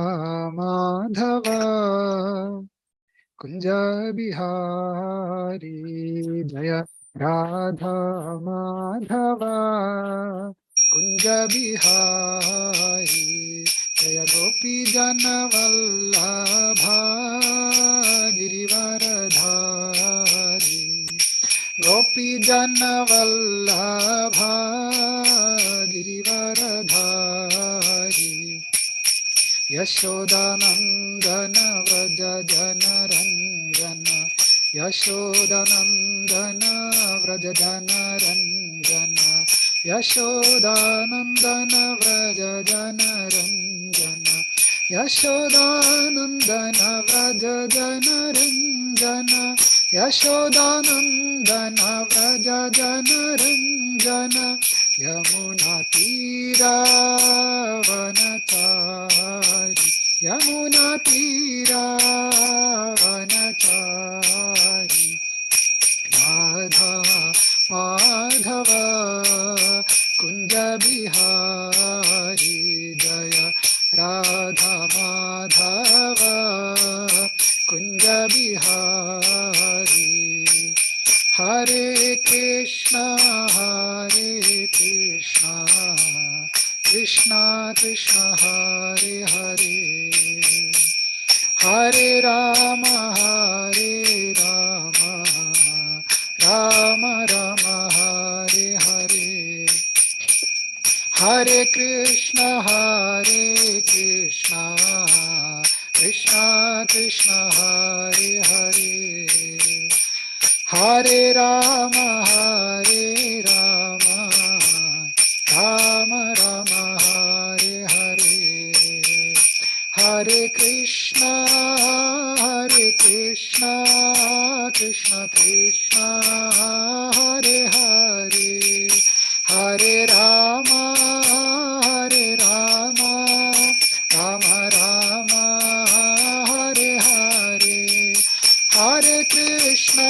माधव कुंज बिहारी जय राधा माधव कुंज बिहारी जय गोपी जन वल्लभा गिरिवरधारी गोपी जन वल्लभा गिरिवरधारी यशोदानंदन व्रज जन रंजन यशोदानंदन व्रज जन रंजन यशोदानंदन व्रज जन रंजन यशोदानंदन व्रज जन रंजन यशोदानंदन व्रज जन रंजन यमुना तीरावनचारी यमुना तीरावनचारी राधा माधव कुंज बिहारी जय राधा माधव कुंज बिहारी हरे कृष्णा कृष्णा कृष्णा हरे हरे हरे राम राम राम हरे हरे हरे कृष्णा कृष्णा कृष्णा हरे हरे हरे राम राम राम हरे हरे हरे कृष्णा कृष्णा कृष्णा हरे हरे हरे राम राम राम हरे हरे हरे कृष्णा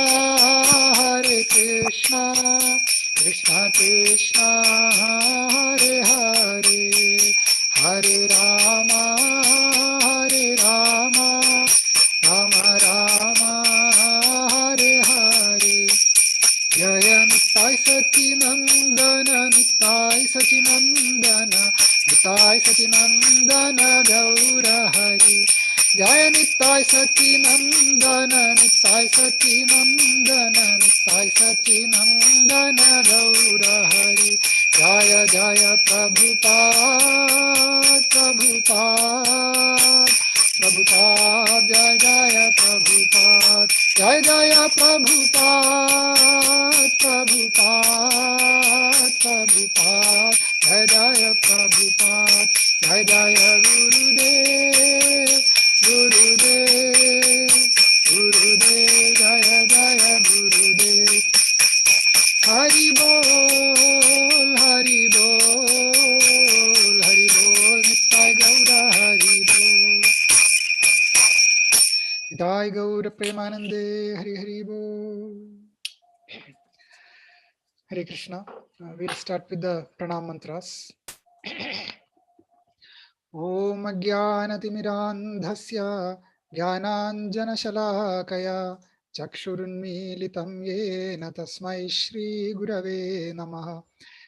कृष्णा कृष्णा हरे हरे हरे राम राम हरे हरे जय निताय सचिनंदन निताय सचिनंदन निताय सचिनंदन गौर हरि जय निताय सचिनंदन निताय सचिनंदन निताय सचिनंदन गौर हरि जय जय प्रभुपाद प्रभुपाद प्रभुपाद जय जय प्रभुपाद जय जय प्रभुपाद प्रभुपाद प्रभुपाद जय जय प्रभुपाद जय जय गुरुदेव गुरुदेव गुरुदेव जय जय गुरुदेव हरि बोल हरि बोल हरि बोल नित्य गौर हरि बोल नित्य गौर प्रेमानंदे हरि हरि बोल Hare Krishna. We'll start with the pranam mantras. Om Ajnanatimidandhasya Jnananjanashalakaya Chakshurunmilitam Yena Tasmai Shri Gurave Namaha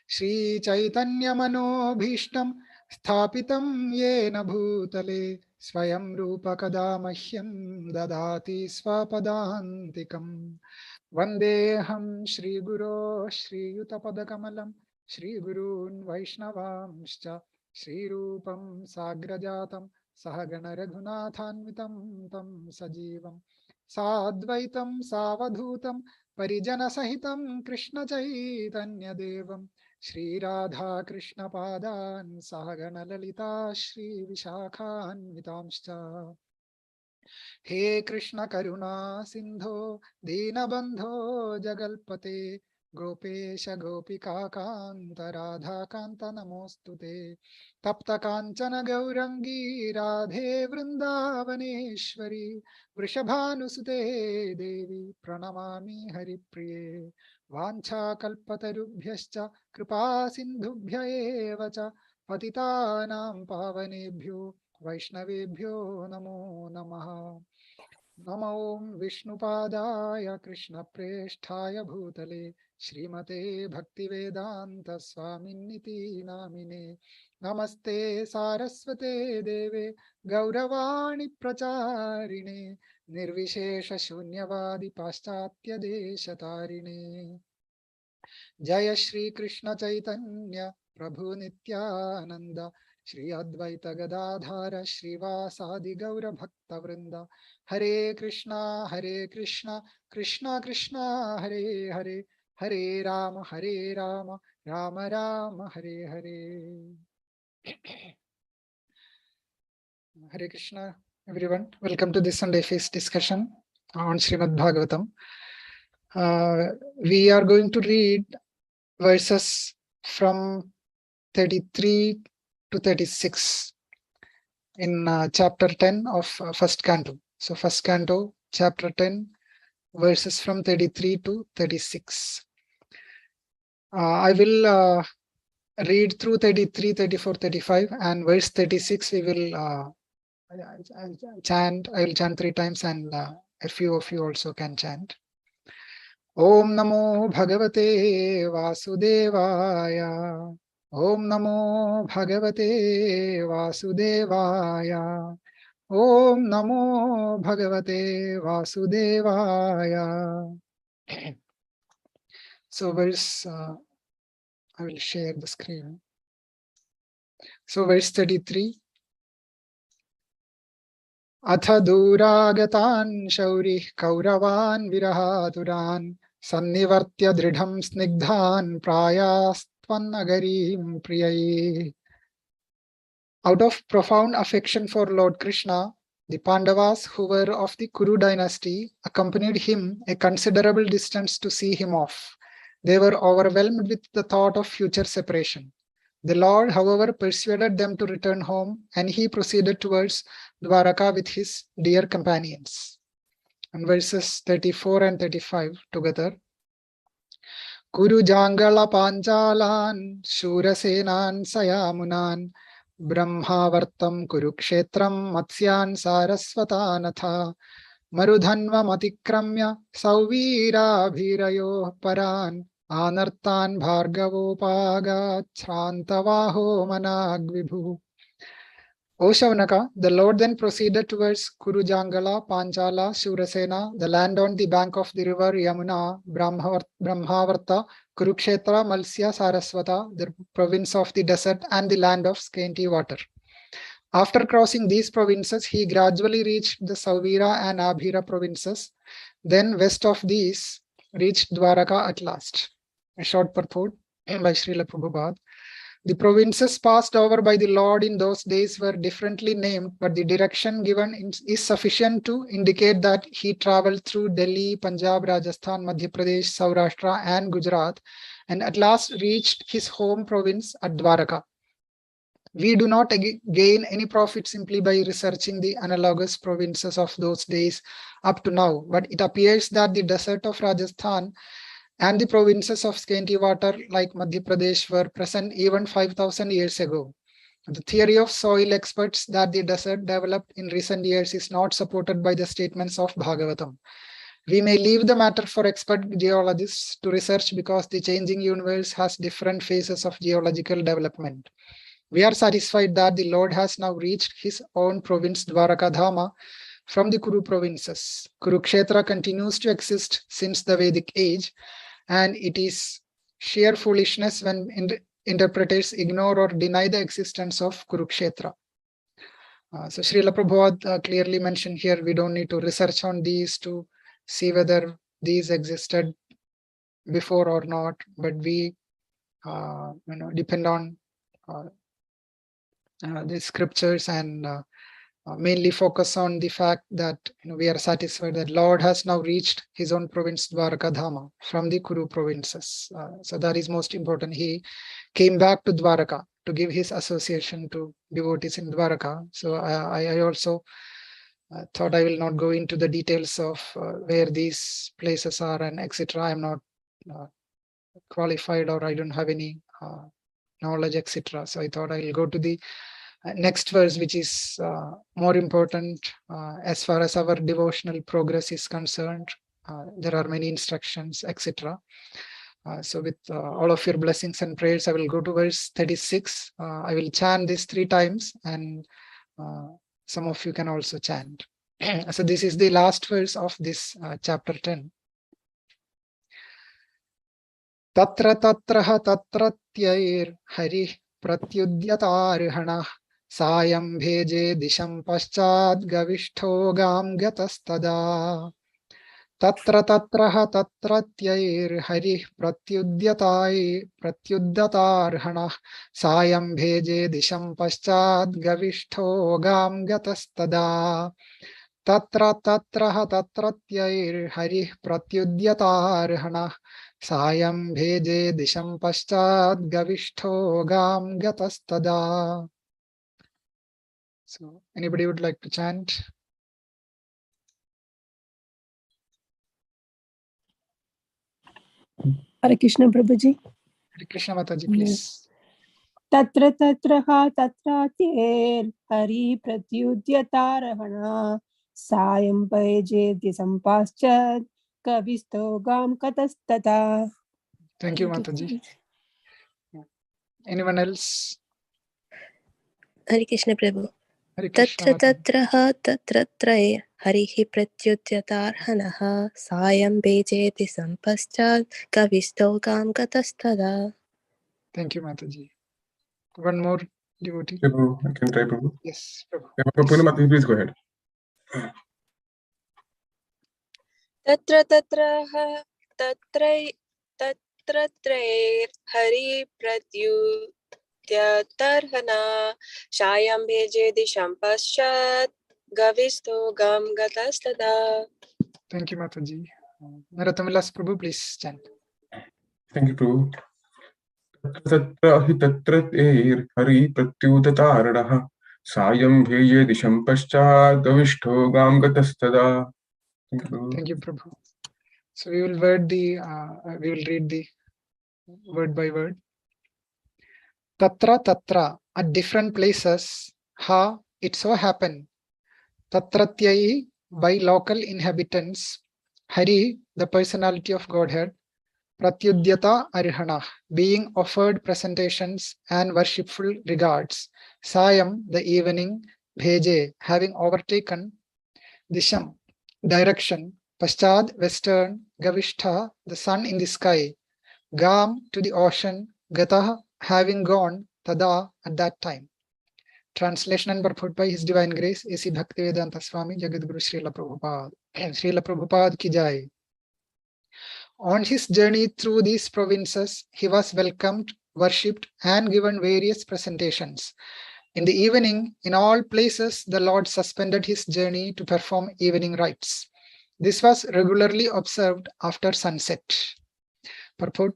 Shri Chaitanya Manobhishtam Sthapitam Yena Bhutale Swayam Rupa Kadamahyam Dadati Swapadantikam Vandeham Shri Guru Shri Yutapadakamalam Shri Gurun Vaishnavamscha Shri Rupam Sagrajatam Sahagana Raghunathanvitam Tam Sajivam Sadvaitam Savadhutam Parijana Sahitam Krishna Chaitanya Devam Shri Radha Krishna Padan Sahagana Lalita Shri Vishakhanvitamscha हे कृष्ण करुणा सिंधो दीनबंधो जगल्पते गोपेश गोपिका कांत राधा कांत नमोस्तुते तप्त कांचन गौरंगी राधे वृंदावनेश्वरी वृषभानुसुते देवी प्रणमामि हरिप्रिये वाञ्छाकल्पतरुभ्यश्च कृपा सिन्धुभ्य एव च पतितानां पावनेभ्यो Vaishnavebhyo Namo Namaha. Namo Vishnupadaya Krishna Presthaya Bhutale Srimate Bhaktivedanta Swaminiti Namine Namaste Saraswate Deve Gauravani Pracharine Nirvishesha Shunyavadi Paschatya Deshatarine Jaya Shri Krishna Chaitanya Prabhu Nityananda Shri Advaita Gadadhara Shrivasadi Gaura Bhakta Vrinda Hare Krishna Krishna Krishna Hare Hare Hare Rama Rama Rama Hare Hare. Hare Krishna everyone. Welcome to this Sunday feast discussion on Srimad Bhagavatam. We are going to read verses from 33 to 36 in chapter 10 of first canto. So first canto, chapter 10, verses from 33 to 36. I will read through 33, 34, 35 and verse 36 we will chant. I will chant 3 times and a few of you also can chant. Om Namo Bhagavate Vasudevaya. Om Namo Bhagavate Vasudevaya. Om Namo Bhagavate Vasudevaya. So verse, I will share the screen. So verse 33. Atha duragatan shaurih kauravan virahaturan sannivartya dridham snigdhan prayastvan priyai. Out of profound affection for Lord Krishna, the Pandavas who were of the Kuru dynasty accompanied him a considerable distance to see him off. They were overwhelmed with the thought of future separation. The Lord, however, persuaded them to return home, and he proceeded towards Dwaraka with his dear companions. And verses 34 and 35 together. Kuru Jangala Panchalan Shurasenan Sayamunan Brahmavartam Kurukshetram Matsyan Sarasvatanatha Marudhanva Matikramya Sauvira Bhirayo Paran Anartan Bhargavopaga Chantavaho Managvibhu. O Shaunaka, the Lord then proceeded towards Kurujangala, Panchala, Shurasena, the land on the bank of the river Yamuna, Brahmavarta, Kurukshetra, Malsya, Saraswata, the province of the desert and the land of scanty water. After crossing these provinces, he gradually reached the Sauvira and Abhira provinces. Then west of these, reached Dwaraka at last. A short purport by Srila Prabhupada. The provinces passed over by the Lord in those days were differently named, but the direction given is sufficient to indicate that he traveled through Delhi, Punjab, Rajasthan, Madhya Pradesh, Saurashtra, and Gujarat, and at last reached his home province at Dwaraka. We do not gain any profit simply by researching the analogous provinces of those days up to now, but it appears that the desert of Rajasthan and the provinces of scanty water like Madhya Pradesh were present even 5,000 years ago. The theory of soil experts that the desert developed in recent years is not supported by the statements of Bhagavatam. We may leave the matter for expert geologists to research because the changing universe has different phases of geological development. We are satisfied that the Lord has now reached his own province Dwarakadhama from the Kuru provinces. Kurukshetra continues to exist since the Vedic age, and it is sheer foolishness when interpreters ignore or deny the existence of Kurukshetra. So Srila Prabhupada clearly mentioned here, we don't need to research on these to see whether these existed before or not, but we depend on the scriptures and mainly focus on the fact that we are satisfied that Lord has now reached his own province Dwaraka from the Kuru provinces. So that is most important. He came back to Dwaraka to give his association to devotees in Dwaraka. So I also thought I will not go into the details of where these places are and etc. I am not qualified or I don't have any knowledge etc. So I thought I will go to the Next verse, which is more important as far as our devotional progress is concerned. There are many instructions, etc. So with all of your blessings and prayers, I will go to verse 36. I will chant this 3 times, and some of you can also chant. So this is the last verse of this chapter 10. Tatra tatraha tatratyair harih pratyudyatarhanah sayam bheje disham paschad gavishto gam gatastada. Tatra tatraha tatratyair harih pratyudyatarhanah sayam bheje disham paschad gavishto gam gatastada. Tatra tatraha tatratyair harih pratyudyatarhanah sayam bheje disham paschad gavishto gam gatastada. So, anybody would like to chant? Hare Krishna Prabhuji. Hare Krishna Mataji, please. Tatra tatraha tatratir hari pratyudyatarahana sayam paje disampaschad kavisto gam katastata. Thank you, Mataji. Anyone else? Hare Krishna Prabhu. Hare Krishna Tatra Mataji. tatraha tatratraye harihi pratyudyatarhanaha sayam bejeti sampaschad kavisto gam gatastada. Thank you, Mataji. One more devotee. Prabhu, I can try, Prabhu. Yes, Prabhu. Yeah, Prabhu, Mataji, please go ahead. Tatra tatraha tatratraye hari pratyudyatarhana sayam bejeti sampaschad gavisto gam gatastada. Thank you, Mataji. Naratamilas Prabhu, please chant. Thank you, Prabhu. Tatra hi tatratir hari pratyudataranah sayam bheje disham paschad gavishto gam gatastada. Thank you, Prabhu. Thank you, Prabhu. So we will read the word by word. Tatra tatra, at different places, ha, it so happened. Tatratyai, by local inhabitants. Hari, the personality of Godhead. Pratyudyata arhana, being offered presentations and worshipful regards. Sayam, the evening. Bheje, having overtaken. Disham, direction. Paschad, western. Gavishtha, the sun in the sky. Gam, to the ocean. Gataha, having gone. Tada, at that time. Translation and purport by His Divine Grace, A.C. Bhaktivedanta Swami Jagadguru Srila Prabhupada. Srila Prabhupada ki jai. On his journey through these provinces, he was welcomed, worshipped, and given various presentations. In the evening, in all places, the Lord suspended his journey to perform evening rites. This was regularly observed after sunset. Purport.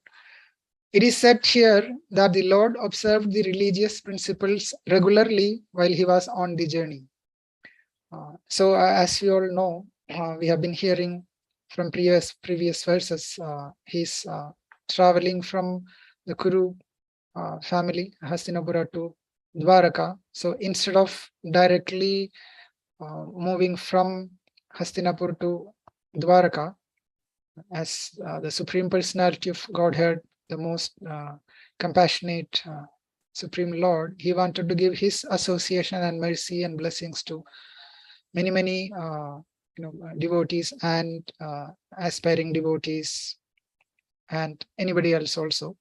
It is said here that the Lord observed the religious principles regularly while he was on the journey. So as we all know, we have been hearing from previous verses, he's traveling from the Kuru family, Hastinapura, to Dwaraka. So instead of directly moving from Hastinapur to Dwaraka, as the Supreme Personality of Godhead, the most compassionate Supreme Lord, he wanted to give his association and mercy and blessings to many devotees and aspiring devotees and anybody else also.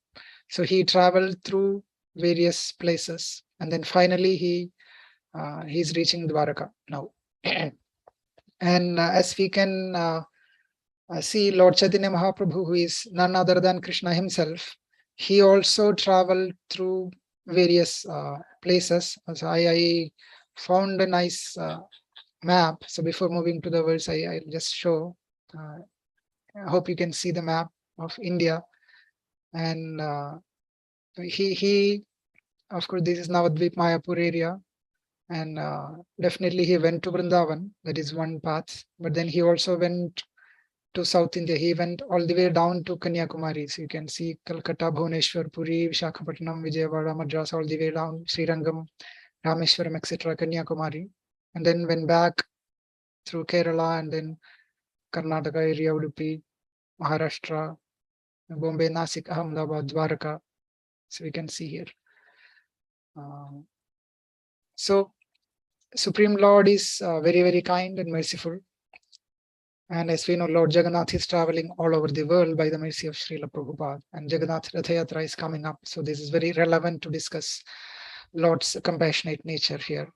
So he traveled through various places, and then finally he's reaching Dwaraka now. And as we can see, Lord Chaitanya Mahaprabhu, who is none other than Krishna himself, he also traveled through various places. So I found a nice map. So before moving to the verse, I'll just show. I hope you can see the map of India. And he of course, this is Navadvip Mayapur area. And definitely he went to Vrindavan. That is one path. But then he also went to South India. He went all the way down to Kanyakumari. So you can see Calcutta, Bhubaneswar, Puri, Visakhapatnam, Vijayawada, Madras, all the way down, Srirangam, Rameshwaram, etc., Kanyakumari, and then went back through Kerala and then Karnataka area, Udupi, Maharashtra, Bombay, Nasik, Ahmedabad, Dwarka. So we can see here. So Supreme Lord is very, very kind and merciful. And as we know, Lord Jagannath is traveling all over the world by the mercy of Srila Prabhupada. And Jagannath Ratha Yatra is coming up. So this is very relevant to discuss Lord's compassionate nature here.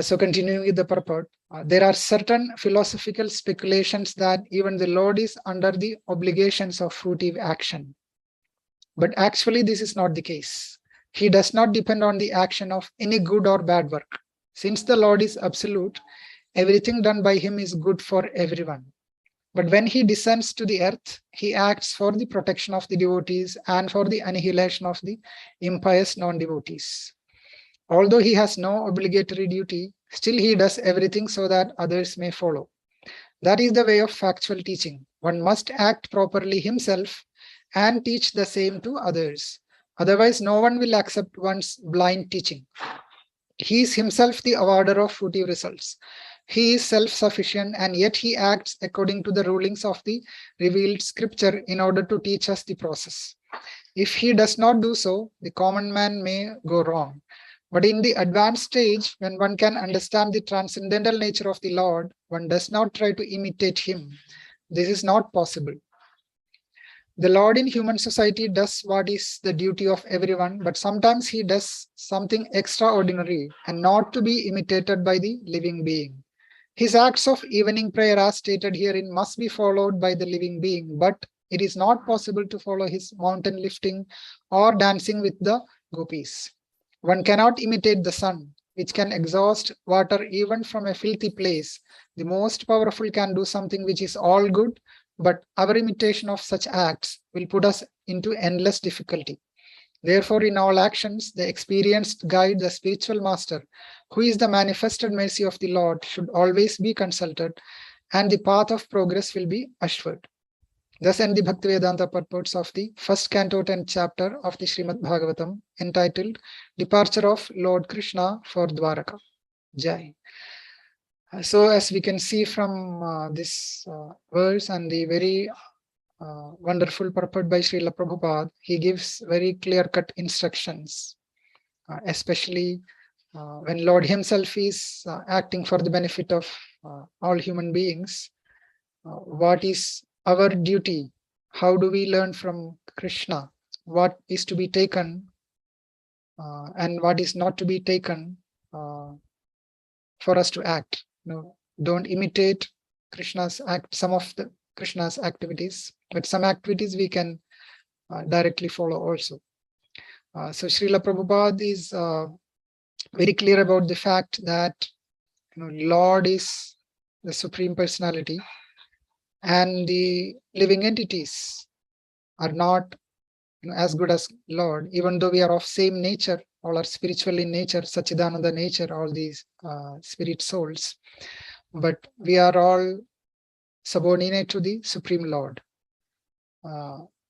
So continuing with the purport, there are certain philosophical speculations that even the Lord is under the obligations of fruitive action. But actually, this is not the case. He does not depend on the action of any good or bad work. Since the Lord is absolute, everything done by him is good for everyone. But when he descends to the earth, he acts for the protection of the devotees and for the annihilation of the impious non-devotees. Although he has no obligatory duty, still he does everything so that others may follow. That is the way of factual teaching. One must act properly himself and teach the same to others. Otherwise, no one will accept one's blind teaching. He is himself the awarder of fruitive results. He is self-sufficient, and yet he acts according to the rulings of the revealed scripture in order to teach us the process. If he does not do so, the common man may go wrong. But in the advanced stage, when one can understand the transcendental nature of the Lord, one does not try to imitate him. This is not possible. The Lord in human society does what is the duty of everyone, but sometimes he does something extraordinary and not to be imitated by the living being. His acts of evening prayer, as stated herein, must be followed by the living being, but it is not possible to follow his mountain lifting or dancing with the gopis. One cannot imitate the sun, which can exhaust water even from a filthy place. The most powerful can do something which is all good, but our imitation of such acts will put us into endless difficulty. Therefore, in all actions, the experienced guide, the spiritual master, who is the manifested mercy of the Lord, should always be consulted, and the path of progress will be assured. Thus end the Bhaktivedanta purports of the first canto and chapter of the Srimad Bhagavatam, entitled Departure of Lord Krishna for Dwaraka. Jai. So as we can see from this verse and the very wonderful purport by Srila Prabhupada, he gives very clear-cut instructions, especially when Lord himself is acting for the benefit of all human beings. What is our duty? How do we learn from Krishna? What is to be taken and what is not to be taken for us to act? No, don't imitate Krishna's act, some of the Krishna's activities, but some activities we can directly follow also. So Srila Prabhupada is very clear about the fact that Lord is the Supreme Personality, and the living entities are not as good as Lord, even though we are of same nature, all are spiritual in nature, Sachidananda nature, all these spirit souls, but we are all subordinate to the Supreme Lord.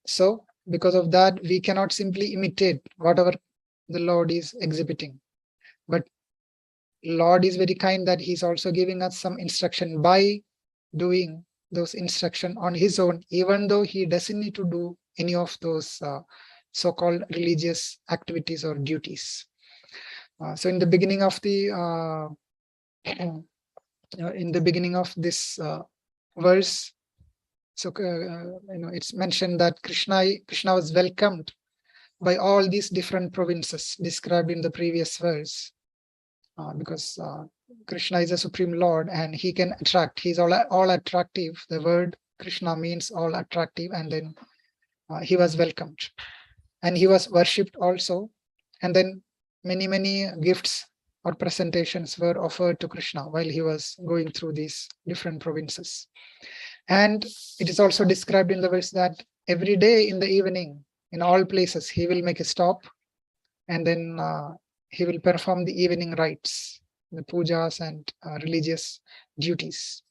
So because of that, we cannot simply imitate whatever the Lord is exhibiting, but Lord is very kind that he's also giving us some instruction by doing those instruction on his own, even though he doesn't need to do any of those so-called religious activities or duties. So in the beginning of the this verse, so it's mentioned that Krishna was welcomed by all these different provinces described in the previous verse, because Krishna is a Supreme Lord and he can attract. He's all attractive. The word Krishna means all attractive, and then he was welcomed and he was worshipped also, and then many gifts or presentations were offered to Krishna while he was going through these different provinces. And it is also described in the verse that every day in the evening, in all places, he will make a stop, and then he will perform the evening rites, the pujas and religious duties.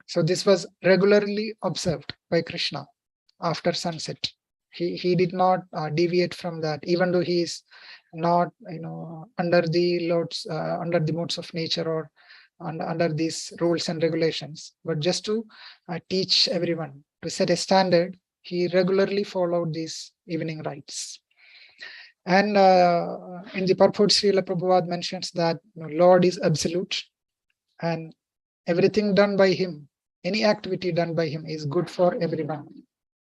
So this was regularly observed by Krishna after sunset. He did not deviate from that, even though he is not under the under the modes of nature or under these rules and regulations, but just to teach everyone, to set a standard. He regularly followed these evening rites. And in the purport, Srila Prabhupada mentions that Lord is absolute, and everything done by him, any activity done by him, is good for everyone.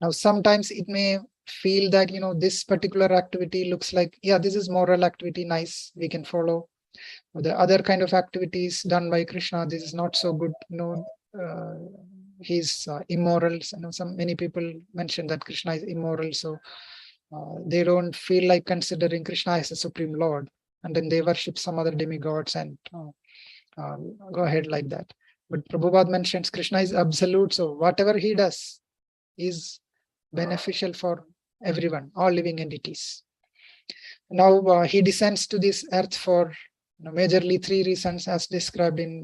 Now, sometimes it may feel that this particular activity looks like, yeah, this is moral activity, nice, we can follow. The other kind of activities done by Krishna, this is not so good. He's immoral. Many people mention that Krishna is immoral, so they don't feel like considering Krishna as a supreme Lord, and then they worship some other demigods and go ahead like that. But Prabhupada mentions Krishna is absolute, so whatever he does is beneficial for everyone, all living entities. Now he descends to this earth for majorly 3 reasons, as described in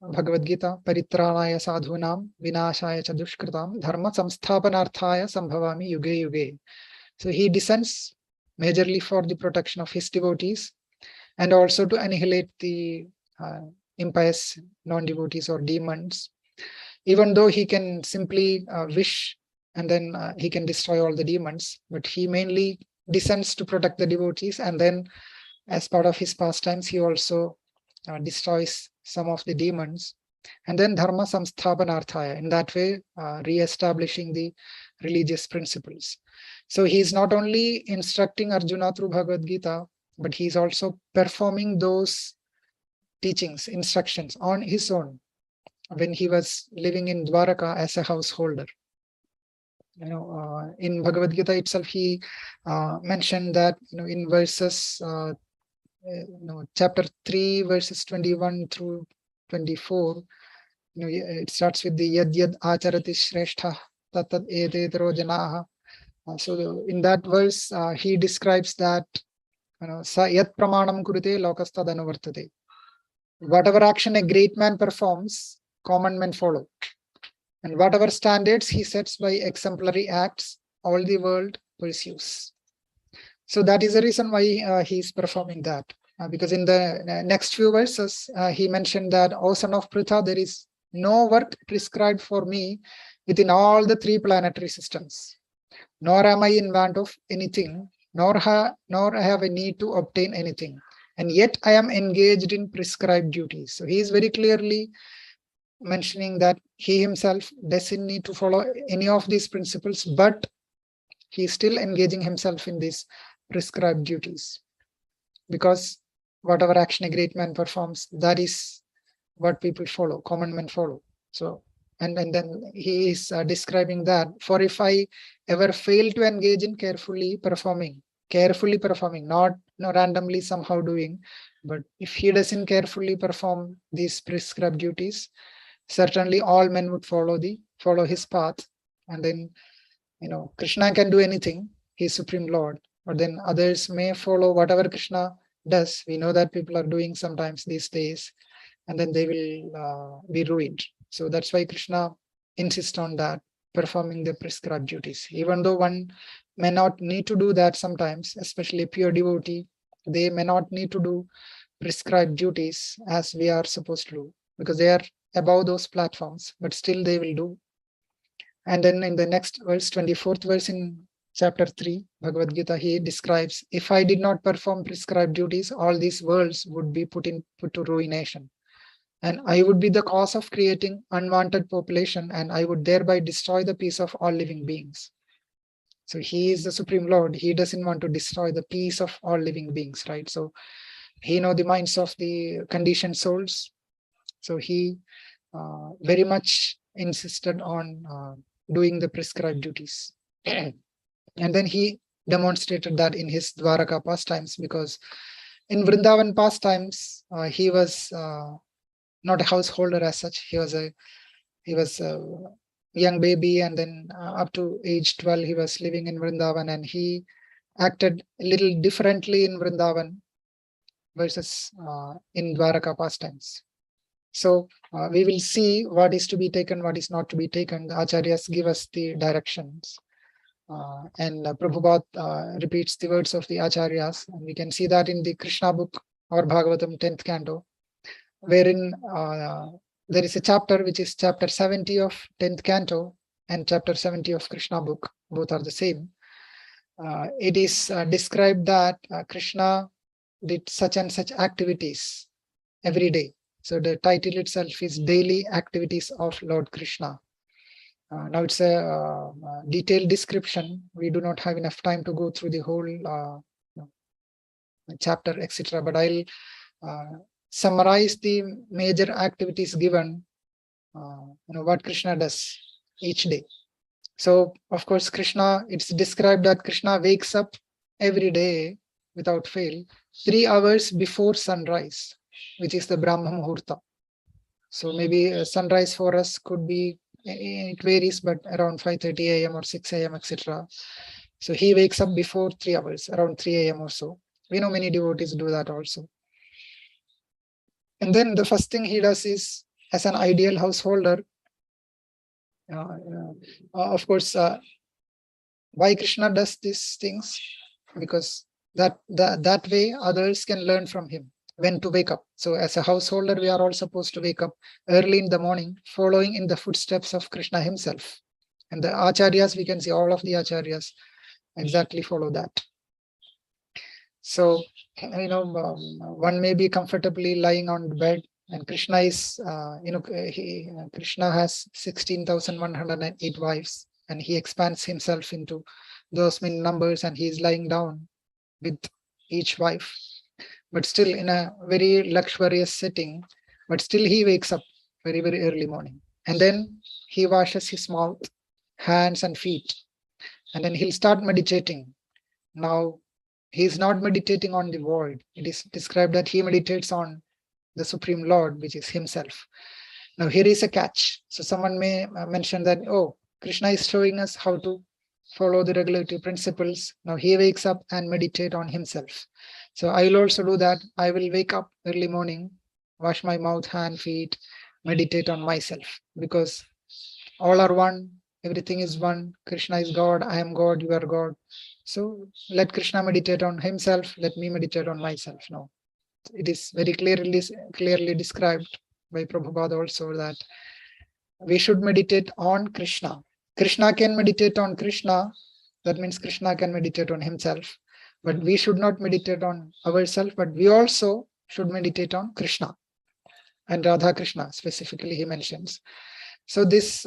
Bhagavad Gita: Paritranaya sadhunam, vinashaya cha dushkritam, dharma samsthapanarthaya sambhavami yuge yuge. So he descends majorly for the protection of his devotees, and also to annihilate the impious non-devotees or demons. Even though he can simply wish, and then he can destroy all the demons, but he mainly descends to protect the devotees, and then as part of his pastimes, he also destroys some of the demons. And then dharma samsthapanarthaya, in that way re-establishing the religious principles. So he is not only instructing Arjuna through Bhagavad Gita, but he is also performing those teachings, instructions on his own when he was living in Dwaraka as a householder. In Bhagavad Gita itself, he mentioned that in verses chapter 3, verses 21 through 24, it starts with the yad yad acharati shreshtha tatad edetaro janaha. So in that verse, he describes that sa yat pramanam kurute lokastad anuvartate. Whatever action a great man performs, common men follow. And whatever standards he sets by exemplary acts, all the world pursues. So that is the reason why he is performing that. Because in the next few verses, he mentioned that, O son of Pritha, there is no work prescribed for me within all the 3 planetary systems. Nor am I in want of anything, nor have a need to obtain anything. And yet I am engaged in prescribed duties. So he is very clearly mentioning that he himself doesn't need to follow any of these principles, but he is still engaging himself in these prescribed duties. Because whatever action a great man performs, that is what people follow, common men follow. So, and then he is describing that, for if I ever fail to engage in carefully performing, not randomly somehow doing, but if he doesn't carefully perform these prescribed duties, certainly all men would follow his path. And then Krishna can do anything, he is Supreme Lord, but then others may follow whatever Krishna does. We know that people are doing sometimes these days, and then they will be ruined. So that's why Krishna insists on that, performing the prescribed duties. Even though one may not need to do that sometimes, especially a pure devotee, they may not need to do prescribed duties as we are supposed to do, because they are above those platforms, but still they will do. And then in the next verse, 24th verse in chapter 3, Bhagavad Gita, he describes, if I did not perform prescribed duties, all these worlds would be put to ruination. And I would be the cause of creating unwanted population, and I would thereby destroy the peace of all living beings. So he is the Supreme Lord. He doesn't want to destroy the peace of all living beings, right? So he knows the minds of the conditioned souls. So he very much insisted on doing the prescribed duties. And then he demonstrated that in his Dwaraka pastimes, because in Vrindavan pastimes, he was not a householder as such. He was a young baby, and then up to age 12, he was living in Vrindavan, and he acted a little differently in Vrindavan versus in Dwaraka pastimes. So we will see what is to be taken, what is not to be taken. The Acharyas give us the directions. And Prabhupada repeats the words of the Acharyas. And we can see that in the Krishna book or Bhagavatam 10th canto, wherein there is a chapter which is chapter 70 of 10th canto and chapter 70 of Krishna book. Both are the same. It is described that Krishna did such and such activities every day. So the title itself is Daily Activities of Lord Krishna. Now it's a detailed description. We do not have enough time to go through the whole chapter, etc. But I'll summarize the major activities given, what Krishna does each day. So, of course, Krishna, it's described that Krishna wakes up every day without fail 3 hours before sunrise, which is the Brahma Muhurta. So maybe sunrise for us could be, it varies, but around 5:30 a.m. or 6 a.m., etc. So he wakes up before 3 hours, around 3 a.m. or so. We know many devotees do that also. And then the first thing he does is, as an ideal householder, of course, why Krishna does these things? Because that way others can learn from him when to wake up. So as a householder, we are all supposed to wake up early in the morning, following in the footsteps of Krishna himself. And the Acharyas, we can see all of the Acharyas exactly follow that. So, one may be comfortably lying on the bed, and Krishna is, Krishna has 16,108 wives, and he expands himself into those many numbers, and he is lying down with each wife, but still in a very luxurious setting. But still he wakes up very, very early morning, and then he washes his mouth, hands, and feet, and then he'll start meditating. Now, he is not meditating on the void. It is described that he meditates on the Supreme Lord, which is himself. Now, here is a catch. So someone may mention that, oh, Krishna is showing us how to follow the regulative principles. Now he wakes up and meditate on himself. So I will also do that. I will wake up early morning, wash my mouth, hand, feet, meditate on myself, because all are one. Everything is one. Krishna is God. I am God. You are God. So let Krishna meditate on himself. Let me meditate on myself. No, it is very clearly described by Prabhupada also that we should meditate on Krishna. Krishna can meditate on Krishna. That means Krishna can meditate on himself. But we should not meditate on ourselves, but we also should meditate on Krishna. And Radha Krishna specifically he mentions. So this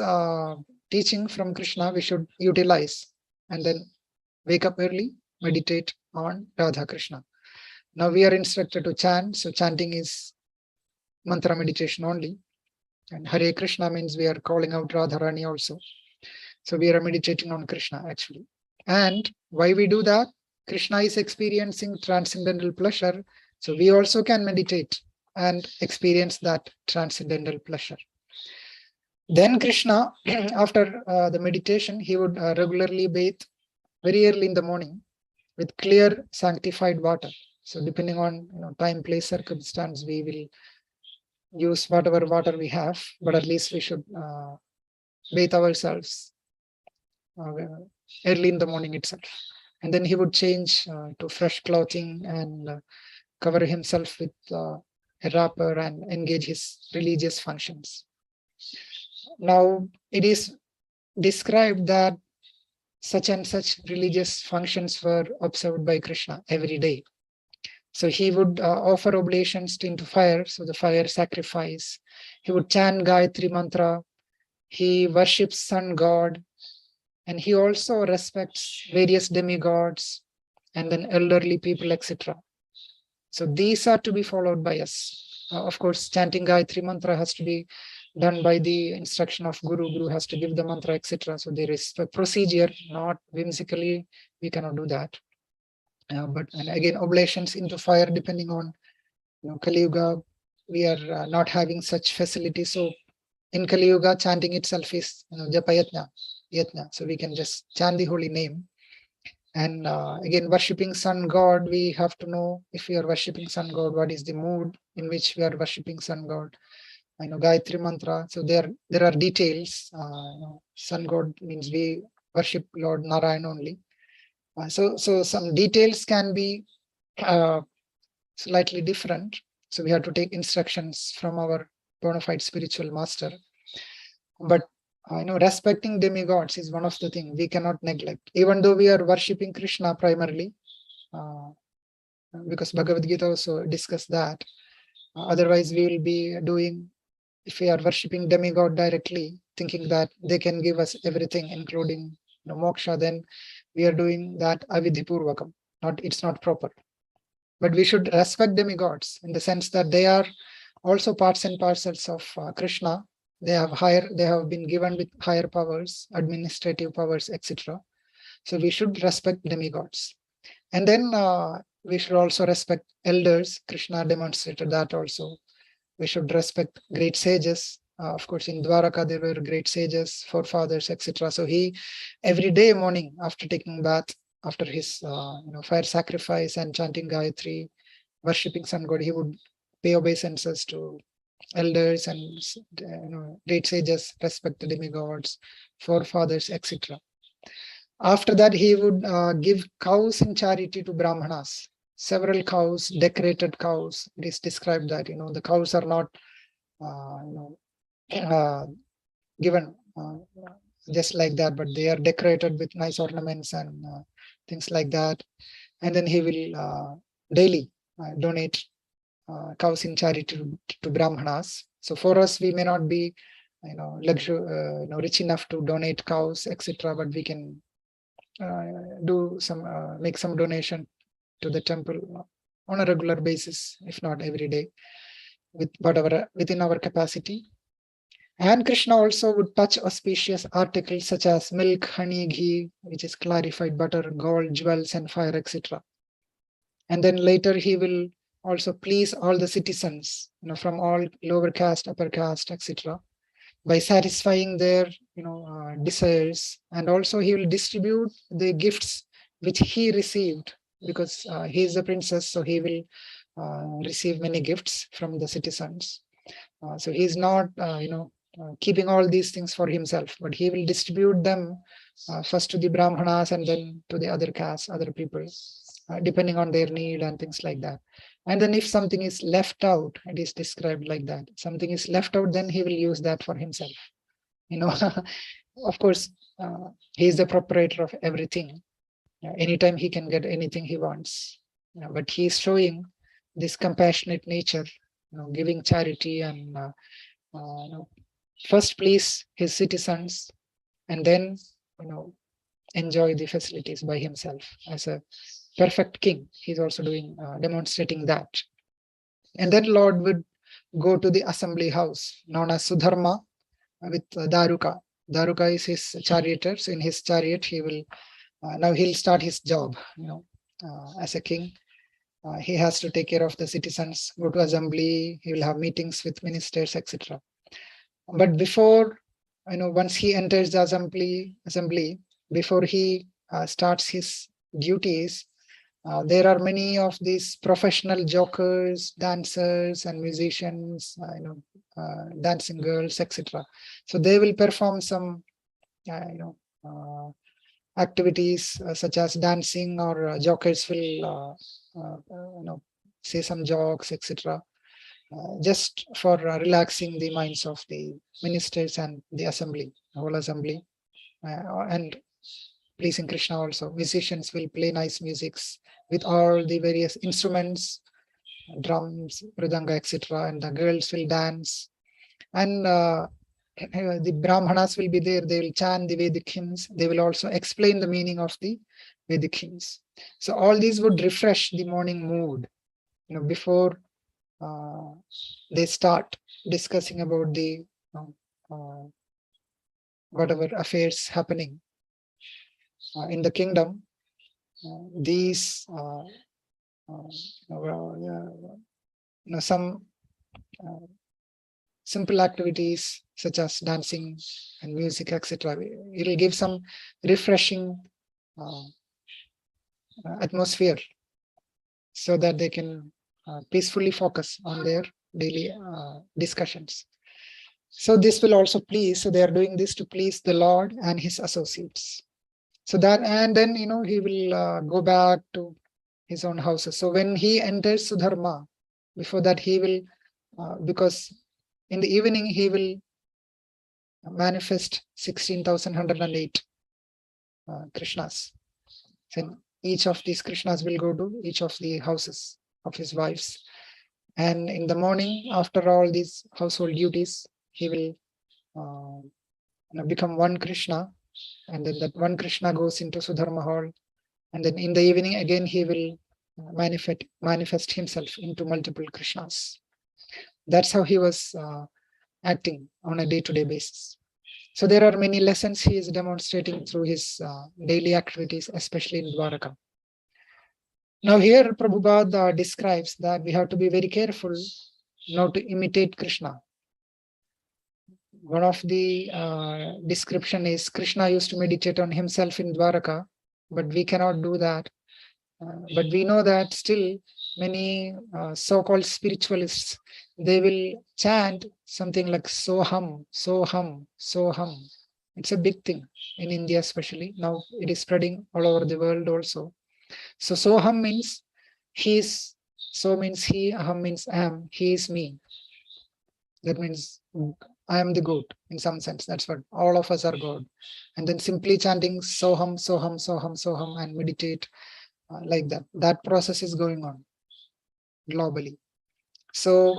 teaching from Krishna we should utilize, and then wake up early, meditate on Radha Krishna. Now we are instructed to chant. So chanting is mantra meditation only. And Hare Krishna means we are calling out Radharani also. So we are meditating on Krishna actually. And why we do that? Krishna is experiencing transcendental pleasure. So we also can meditate and experience that transcendental pleasure. Then Krishna, after the meditation, he would regularly bathe very early in the morning with clear sanctified water. So depending on time, place, circumstance, we will use whatever water we have, but at least we should bathe ourselves early in the morning itself. And then he would change to fresh clothing and cover himself with a wrapper and engage his religious functions. Now, it is described that such and such religious functions were observed by Krishna every day. So he would offer oblations into fire, so the fire sacrifice. He would chant Gayatri mantra. He worships sun god, and he also respects various demigods and then elderly people, etc. So these are to be followed by us. Of course, chanting Gayatri mantra has to be done by the instruction of Guru. Guru has to give the mantra, etc. So there is a procedure, not whimsically. We cannot do that. But and again, oblations into fire, depending on Kali Yuga, we are not having such facilities. So in Kali Yuga, chanting itself is Japayatna, Yatna. So we can just chant the holy name. And again, worshipping sun god, we have to know if we are worshipping sun god, what is the mood in which we are worshipping sun god. Gayatri mantra. So there are details. Sun god means we worship Lord Narayan only. So some details can be slightly different. So we have to take instructions from our bona fide spiritual master. But respecting demigods is one of the things we cannot neglect, even though we are worshipping Krishna primarily, because Bhagavad Gita also discussed that. Otherwise, we will be doing, if we are worshipping demigod directly, thinking that they can give us everything, including moksha, then we are doing that avidhipurvakam. It's not proper. But we should respect demigods in the sense that they are also parts and parcels of Krishna. They have been given with higher powers, administrative powers, etc. So we should respect demigods. And then we should also respect elders. Krishna demonstrated that also. We should respect great sages. Of course, in Dwaraka, there were great sages, forefathers, etc. So he, every day morning after taking bath, after his fire sacrifice and chanting Gayatri, worshipping sun god, he would pay obeisances to elders and great sages, respect the demigods, forefathers, etc. After that, he would give cows in charity to Brahmanas. Several cows, decorated cows. It is described that the cows are not given just like that, but they are decorated with nice ornaments and things like that. And then he will daily donate cows in charity to Brahmanas. So for us, we may not be rich enough to donate cows, etc., but we can make some donation to the temple on a regular basis, if not every day, with whatever within our capacity. And Krishna also would touch auspicious articles such as milk, honey, ghee, which is clarified butter, gold, jewels, and fire, etc. And then later he will also please all the citizens, from all lower caste, upper caste, etc., by satisfying their desires. And also he will distribute the gifts which he received, because he is a princess, so he will receive many gifts from the citizens. So he is not keeping all these things for himself, but he will distribute them first to the Brahmanas and then to the other castes, other people, depending on their need and things like that. And then if something is left out, it is described like that. Something is left out, then he will use that for himself. Of course, he is the proprietor of everything. Anytime he can get anything he wants. But he is showing this compassionate nature, giving charity and first please his citizens, and then enjoy the facilities by himself as a perfect king. He's also demonstrating that. And then Lord would go to the assembly house known as Sudharma with Daruka. Daruka is his charioteer. So in his chariot, he will now he'll start his job. As a king, he has to take care of the citizens, go to assembly. He will have meetings with ministers, etc. But before, once he enters the assembly, before he starts his duties, there are many of these professional jokers, dancers, and musicians, dancing girls, etc. So they will perform some, activities such as dancing, or jokers will, say some jokes, etc. Just for relaxing the minds of the ministers and the assembly, whole assembly, and pleasing Krishna also. Musicians will play nice musics with all the various instruments, drums, mridanga, etc. And the girls will dance. And the Brahmanas will be there. They will chant the Vedic hymns. They will also explain the meaning of the Vedic hymns. So all these would refresh the morning mood, before they start discussing about the whatever affairs happening in the kingdom. These some simple activities such as dancing and music, etc. It will give some refreshing atmosphere, so that they can peacefully focus on their daily discussions. So this will also please. So they are doing this to please the Lord and his associates. So that, and then he will go back to his own houses. So when he enters Sudharma, before that he will, because in the evening he will manifest 16,108 Krishnas. Then each of these Krishnas will go to each of the houses of his wives. And in the morning, after all these household duties, he will become one Krishna. And then that one Krishna goes into Sudharma hall. And then in the evening, again, he will manifest himself into multiple Krishnas. That's how he was acting on a day-to-day basis. So there are many lessons he is demonstrating through his daily activities, especially in Dwaraka. Now here Prabhupada describes that we have to be very careful not to imitate Krishna. One of the description is Krishna used to meditate on himself in Dwaraka, but we cannot do that. But we know that still many so-called spiritualists, they will chant something like Soham, Soham, Soham. It's a big thing in India especially. Now it is spreading all over the world also. So Soham means he is, so means he, Aham means I am, he is me. That means I am the God in some sense. That's what all of us are God. And then simply chanting Soham, Soham, Soham, Soham and meditate like that. That process is going on globally. So,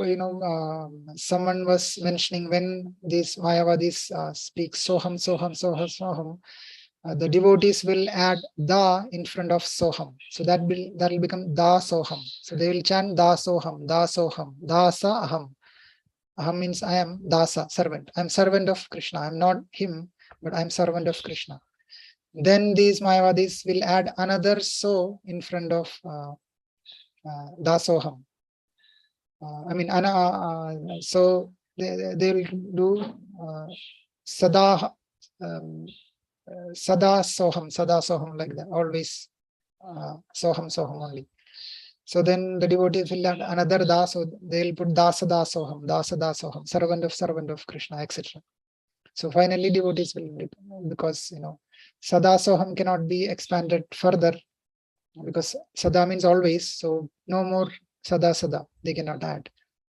someone was mentioning when these Mayavadis speak Soham, Soham, Soham, Soham, the devotees will add Da in front of Soham. So that will become Da Soham. So they will chant Da Soham, Da Soham, Dasa Aham. Aham means I am Dasa, servant. I am servant of Krishna. I am not him, but I am servant of Krishna. Then these Mayavadis will add another So in front of Dasoham. So they will do Sada Soham like that, always Soham only. So then the devotees will add another Da, so they'll put Dasa Soham, servant of Krishna, etc. So finally devotees will, because Sada Soham cannot be expanded further, because Sada means always, so no more Sada, they cannot add.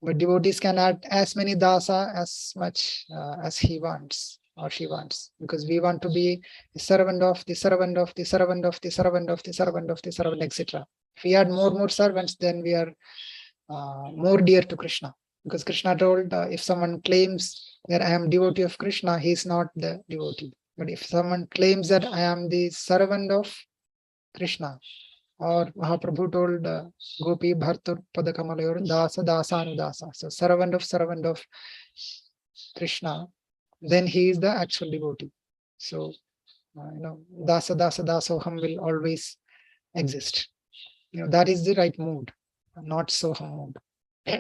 But devotees can add as many Dasa as much as he wants or she wants, because we want to be the servant of the servant of the servant of the servant of the servant of the servant, etc. If we add more servants, then we are more dear to Krishna, because Krishna told if someone claims that I am devotee of Krishna, he is not the devotee. But if someone claims that I am the servant of Krishna, or Mahaprabhu told Gopi Bhartur Padakamalayur Dasa Dasanudasa, so servant of Krishna, then he is the actual devotee. So Dasa Dasoham will always exist. That is the right mood, not Soham mood.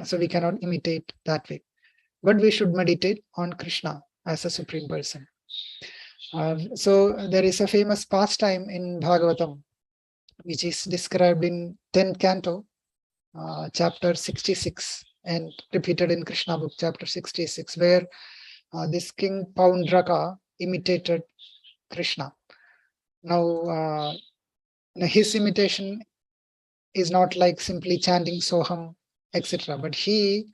So we cannot imitate that way. But we should meditate on Krishna as a supreme person. So there is a famous pastime in Bhagavatam, which is described in 10th canto, chapter 66, and repeated in Krishna book, chapter 66, where this king Paundraka imitated Krishna. Now, his imitation is not like simply chanting Soham, etc. But he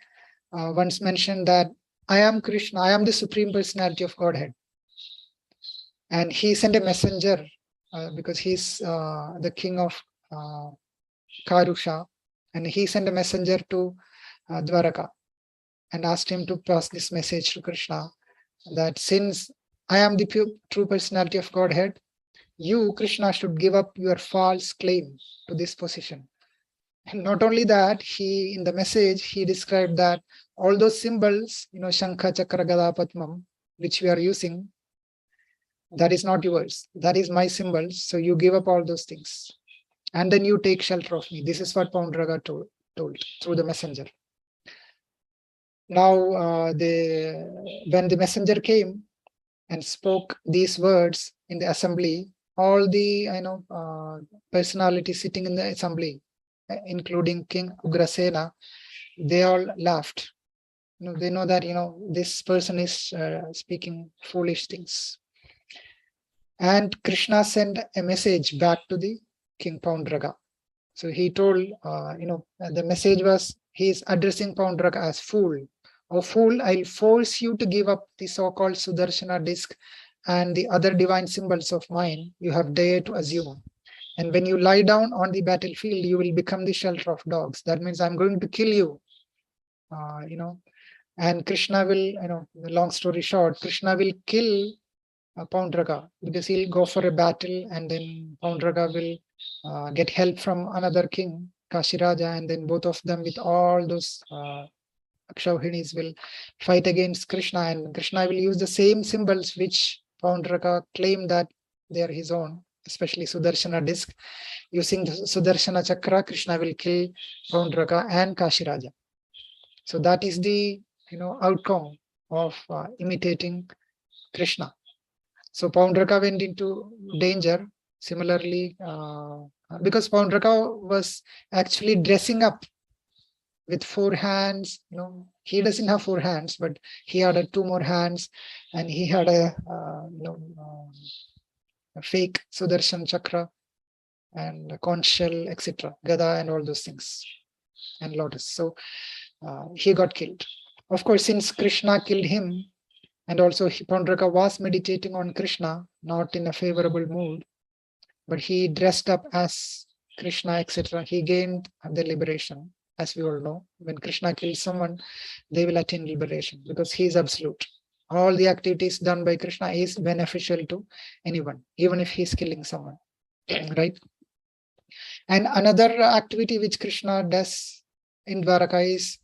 once mentioned that I am Krishna, I am the Supreme Personality of Godhead. And he sent a messenger, because he's the king of Karusha, and he sent a messenger to Dwaraka and asked him to pass this message to Krishna, that since I am the true personality of Godhead, you, Krishna, should give up your false claim to this position. And not only that, in the message, he described that all those symbols, Shankha, Chakra, Gada, Padmam, which we are using, that is not yours. That is my symbol. So you give up all those things. And then you take shelter of me. This is what Paundraka told through the messenger. Now, when the messenger came and spoke these words in the assembly, all the personalities sitting in the assembly, including King Ugrasena, they all laughed. They know that this person is speaking foolish things. And Krishna sent a message back to the King Poundraga. So he told, the message was, he is addressing Poundraga as fool. Oh fool, I'll force you to give up the so-called Sudarshana disc and the other divine symbols of mine you have dared to assume. And when you lie down on the battlefield, you will become the shelter of dogs. That means I'm going to kill you. And Krishna will, long story short, Krishna will kill Poundraga, because he'll go for a battle, and then Poundraga will get help from another king, Kashiraja, and then both of them with all those Akshauhinis will fight against Krishna, and Krishna will use the same symbols which Poundraga claimed that they are his own, especially Sudarshana disc. Using the Sudarshana chakra, Krishna will kill Poundraga and Kashiraja. So that is the outcome of imitating Krishna. So Poundraka went into danger. Similarly, because Poundraka was actually dressing up with 4 hands. He doesn't have 4 hands, but he had 2 more hands, and he had a fake Sudarshan chakra and a conch shell, etc., Gada, and all those things, and lotus. So he got killed. Of course, since Krishna killed him, and also Poundraka was meditating on Krishna, not in a favorable mood, but he dressed up as Krishna, etc., he gained the liberation. As we all know, when Krishna kills someone, they will attain liberation, because he is absolute. All the activities done by Krishna is beneficial to anyone, even if he is killing someone, right? And another activity which Krishna does in Dwaraka is,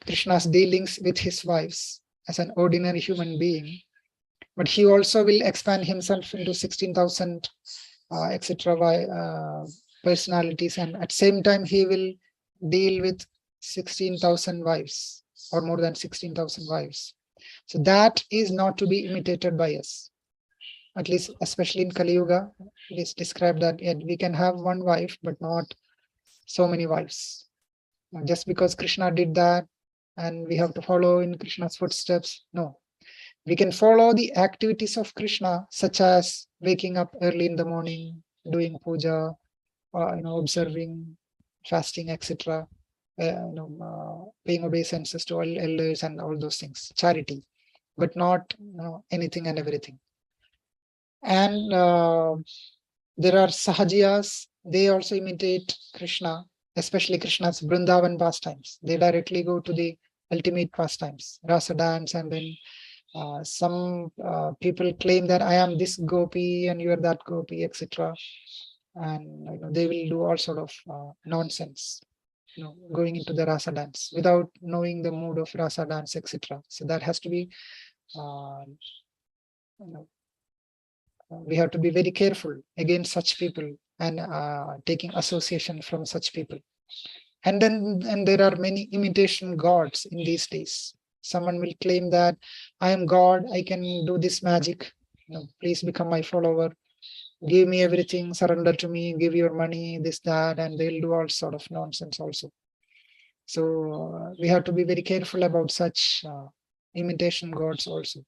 Krishna's dealings with his wives as an ordinary human being. But he also will expand himself into 16,000, etc., personalities, and at the same time he will deal with 16,000 wives, or more than 16,000 wives. So that is not to be imitated by us. At least, especially in Kali Yuga, it is described that we can have 1 wife, but not so many wives. Just because Krishna did that, and we have to follow in Krishna's footsteps. No, we can follow the activities of Krishna, such as waking up early in the morning, doing puja, observing, fasting, etc., paying obeisances to all elders and all those things, charity, but not anything and everything. And there are Sahajiyas, they also imitate Krishna, especially Krishna's Vrindavan pastimes. They directly go to the ultimate pastimes, rasa dance, and then some people claim that I am this gopi and you are that gopi, etc. And they will do all sort of nonsense, going into the rasa dance without knowing the mood of rasa dance, etc. So that has to be, we have to be very careful against such people, and taking association from such people. And there are many imitation gods in these days. Someone will claim that I am God, I can do this magic, please become my follower, give me everything, surrender to me, give your money, this, that, and they'll do all sort of nonsense also. So we have to be very careful about such imitation gods also.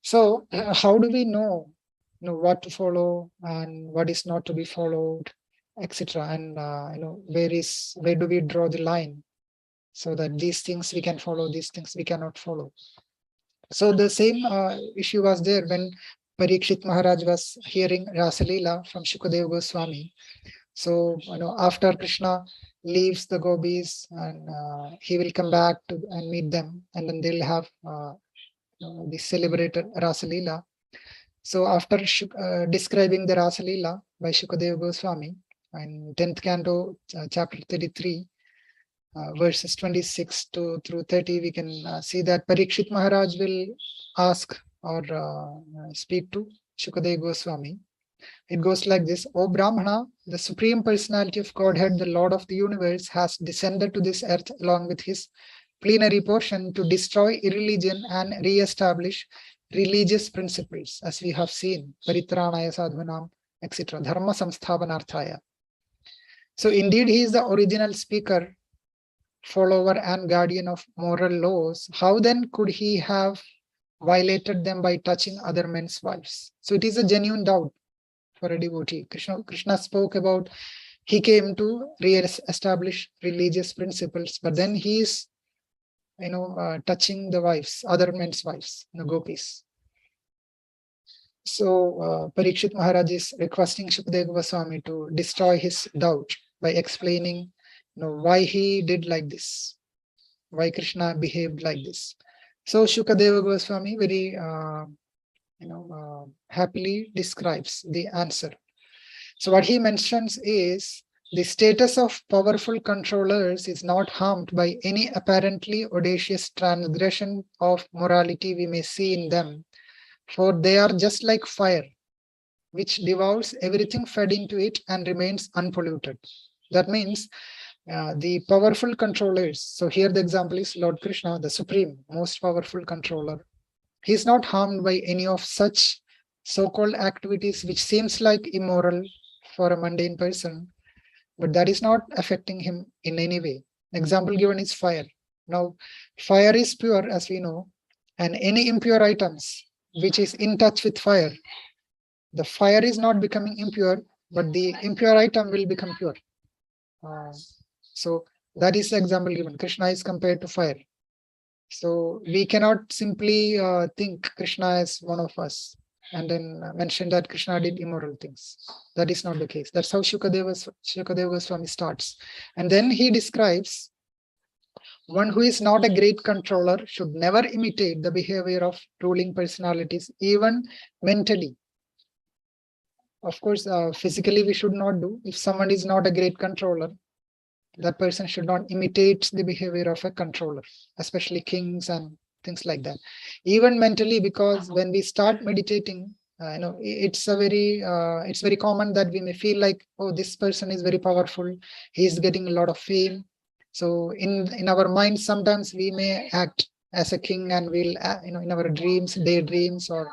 So how do we know what to follow and what is not to be followed, etc., and where do we draw the line, so that these things we can follow, these things we cannot follow. So the same issue was there when Parikshit Maharaj was hearing Rasalila from Shukadeva Goswami. So after Krishna leaves the gopis, and he will come back to and meet them, and then they'll have the celebrated Rasalila. So after describing the Rasalila by Shukadeva Goswami in 10th canto, chapter 33, verses 26 through 30, we can see that Parikshit Maharaj will ask or speak to Shukadeva Goswami. It goes like this: O Brahmana, the Supreme Personality of Godhead, the Lord of the universe, has descended to this earth along with his plenary portion to destroy irreligion and re-establish religious principles, as we have seen, Paritranaya Sadhunam, etc., Dharma Samsthapanarthaya. So indeed, he is the original speaker, follower, and guardian of moral laws. How then could he have violated them by touching other men's wives. So it is a genuine doubt for a devotee. Krishna spoke about he came to re-establish religious principles, but then he is, touching the wives, other men's wives, gopis. So Parikshit Maharaj is requesting Shukadeva Goswami to destroy his doubt by explaining, why he did like this, why Krishna behaved like this. So Shukadeva Goswami very, happily describes the answer. So what he mentions is the status of powerful controllers is not harmed by any apparently audacious transgression of morality we may see in them, for they are just like fire, which devours everything fed into it and remains unpolluted. That means the powerful controllers. So here the example is Lord Krishna, the supreme, most powerful controller. He is not harmed by any of such so-called activities which seems like immoral for a mundane person, but that is not affecting him in any way. Example given is fire. Now, fire is pure, as we know, and any impure items which is in touch with fire, the fire is not becoming impure, but the impure item will become pure. So that is the example given. Krishna is compared to fire. So we cannot simply think Krishna is one of us and then mention that Krishna did immoral things. That is not the case. That's how Shukadeva Goswami starts. And then he describes one who is not a great controller should never imitate the behavior of ruling personalities, even mentally. Of course, physically we should not do. If someone is not a great controller, that person should not imitate the behavior of a controller, especially kings and things like that. Even mentally, because when we start meditating, it's very common that we may feel like, oh, this person is very powerful. He is getting a lot of fame. So in our mind, sometimes we may act as a king, and we'll, in our dreams, daydreams, or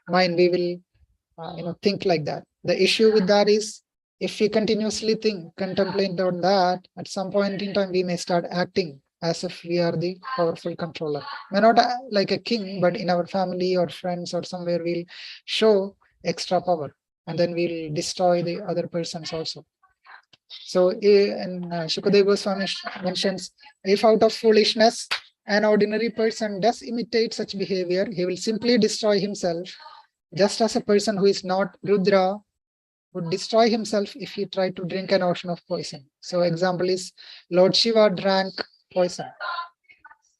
mind, we will, think like that. The issue with that is, if we continuously contemplate on that, at some point in time, we may start acting as if we are the powerful controller. May not like a king, but in our family or friends or somewhere, we'll show extra power, and then we'll destroy the other persons also. So, and Shukadeva Goswami mentions, if out of foolishness, an ordinary person does imitate such behavior, he will simply destroy himself, just as a person who is not Rudra would destroy himself if he tried to drink an ocean of poison. So example is Lord Shiva drank poison,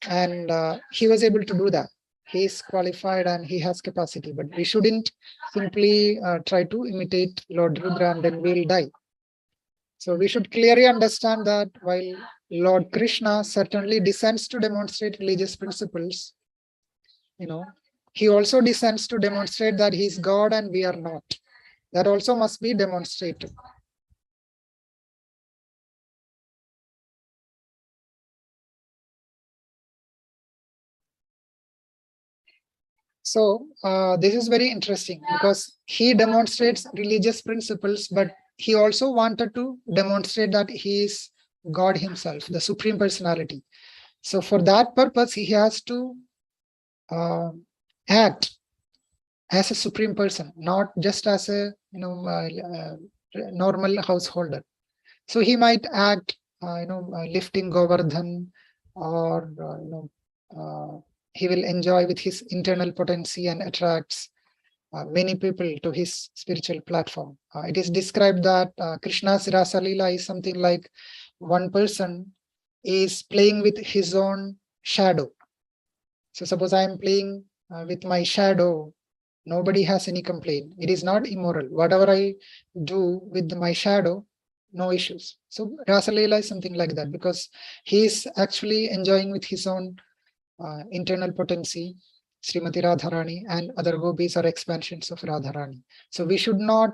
and he was able to do that. He is qualified and he has capacity, but we shouldn't simply try to imitate Lord Rudra and then we'll die. So we should clearly understand that while Lord Krishna certainly descends to demonstrate religious principles, he also descends to demonstrate that he is God and we are not. That also must be demonstrated. So this is very interesting because he demonstrates religious principles, but he also wanted to demonstrate that he is God himself, the Supreme Personality. So for that purpose, he has to act as a supreme person, not just as a normal householder. So he might act, lifting Govardhan, or he will enjoy with his internal potency and attracts many people to his spiritual platform. It is described that Krishna's Rasa Leela is something like one person is playing with his own shadow. So suppose I am playing with my shadow, nobody has any complaint. It is not immoral. Whatever I do with my shadow, no issues. So Rasa Leela is something like that because he is actually enjoying with his own internal potency, Srimati Radharani, and other gopis are expansions of Radharani. So we should not,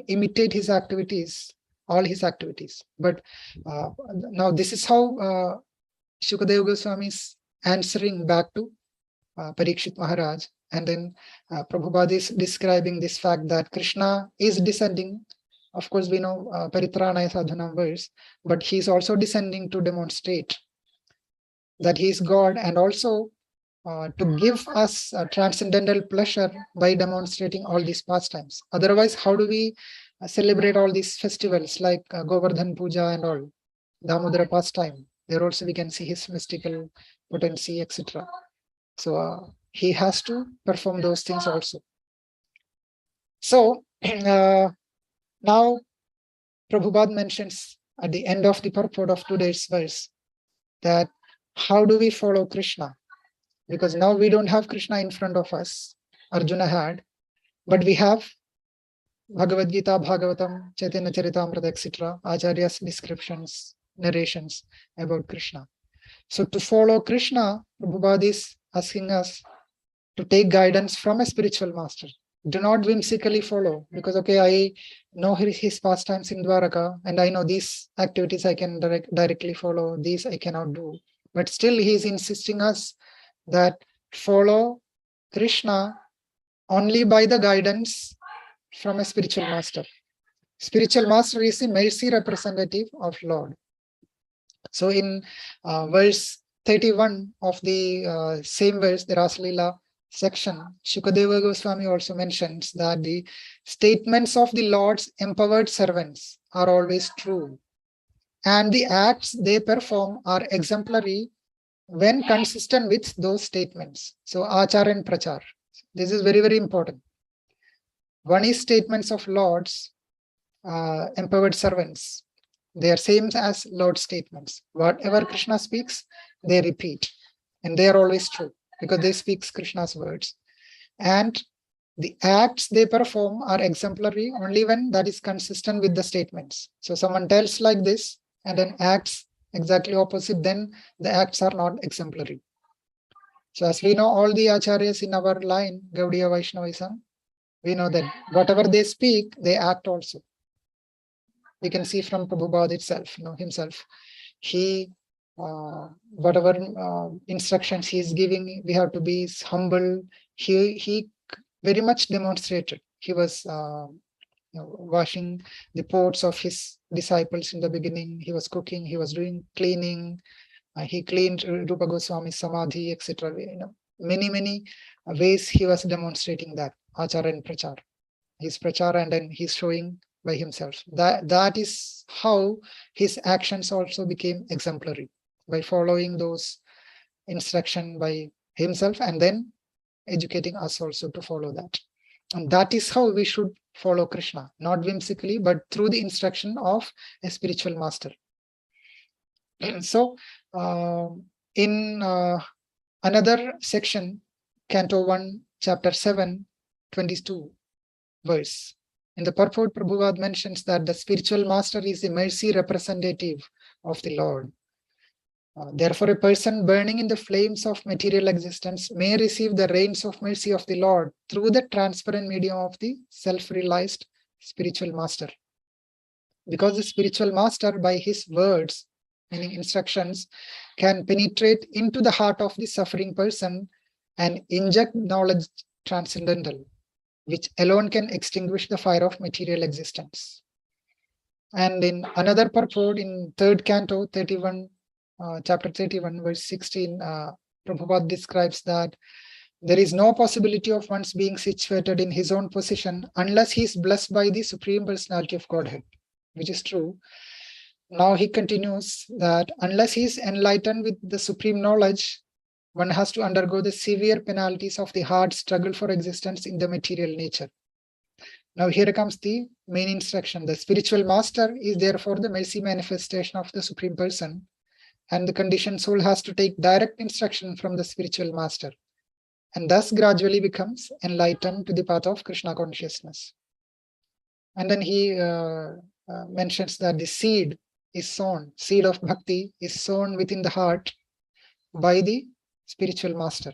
imitate his activities, all his activities. But now this is how Shukadeva Goswami is answering back to Parikshit Maharaj. And then Prabhupada is describing this fact that Krishna is descending. Of course, we know Paritranaya Sadhanam verse, but he is also descending to demonstrate that he is God, and also to give us transcendental pleasure by demonstrating all these pastimes. Otherwise, how do we celebrate all these festivals like Govardhan Puja and all, Damodara pastime? There also we can see his mystical potency, etc. So he has to perform those things also. So now Prabhupada mentions at the end of the purport of today's verse that how do we follow Krishna? Because now we don't have Krishna in front of us, Arjuna had, but we have Bhagavad Gita, Bhagavatam, Chaitanya Charitamrita, etc., Acharya's descriptions, narrations about Krishna. So to follow Krishna, Prabhupada is asking us to take guidance from a spiritual master. Do not whimsically follow, because okay, I know his pastimes in Dwaraka, and I know these activities I can directly follow, these I cannot do. But still he is insisting us that follow Krishna only by the guidance from a spiritual master. Spiritual master is the mercy representative of Lord. So in verse 31 of the same verse, the Rasalila section, Shukadeva Goswami also mentions that the statements of the Lord's empowered servants are always true, and the acts they perform are exemplary when consistent with those statements. So Achar and Prachar. This is very, very important. One is statements of Lord's empowered servants. They are same as Lord's statements. Whatever Krishna speaks, they repeat. And they are always true because they speak Krishna's words. And the acts they perform are exemplary only when that is consistent with the statements. So someone tells like this and then acts exactly opposite, then the acts are not exemplary. So as we know, all the acharyas in our line, Gaudiya Vaishnavism, we know that whatever they speak, they act also. We can see from Prabhupada itself, himself. He, whatever instructions he is giving, we have to be humble. He very much demonstrated. He was washing the pots of his disciples in the beginning. He was cooking. He was doing cleaning. He cleaned Rupa Goswami's samadhi, etc. Many ways he was demonstrating that achara and prachar. His prachara, and then he's showing by himself. That is how his actions also became exemplary, by following those instruction by himself and then educating us also to follow that. And that is how we should follow Krishna, not whimsically, but through the instruction of a spiritual master. So in another section, Canto 1, Chapter 7, 22 verse, in the purport, Prabhupada mentions that the spiritual master is the mercy representative of the Lord. Therefore, a person burning in the flames of material existence may receive the rains of mercy of the Lord through the transparent medium of the self-realized spiritual master. Because the spiritual master, by his words, meaning instructions, can penetrate into the heart of the suffering person and inject knowledge transcendental, which alone can extinguish the fire of material existence. And in another purport, in third canto, 31, chapter 31, verse 16, Prabhupada describes that there is no possibility of one's being situated in his own position unless he is blessed by the Supreme Personality of Godhead, which is true. Now he continues that unless he is enlightened with the supreme knowledge, one has to undergo the severe penalties of the hard struggle for existence in the material nature. Now here comes the main instruction. The spiritual master is therefore the mercy manifestation of the Supreme Person, and the conditioned soul has to take direct instruction from the spiritual master, and thus gradually becomes enlightened to the path of Krishna consciousness. And then he mentions that the seed is sown, seed of bhakti is sown within the heart by the spiritual master.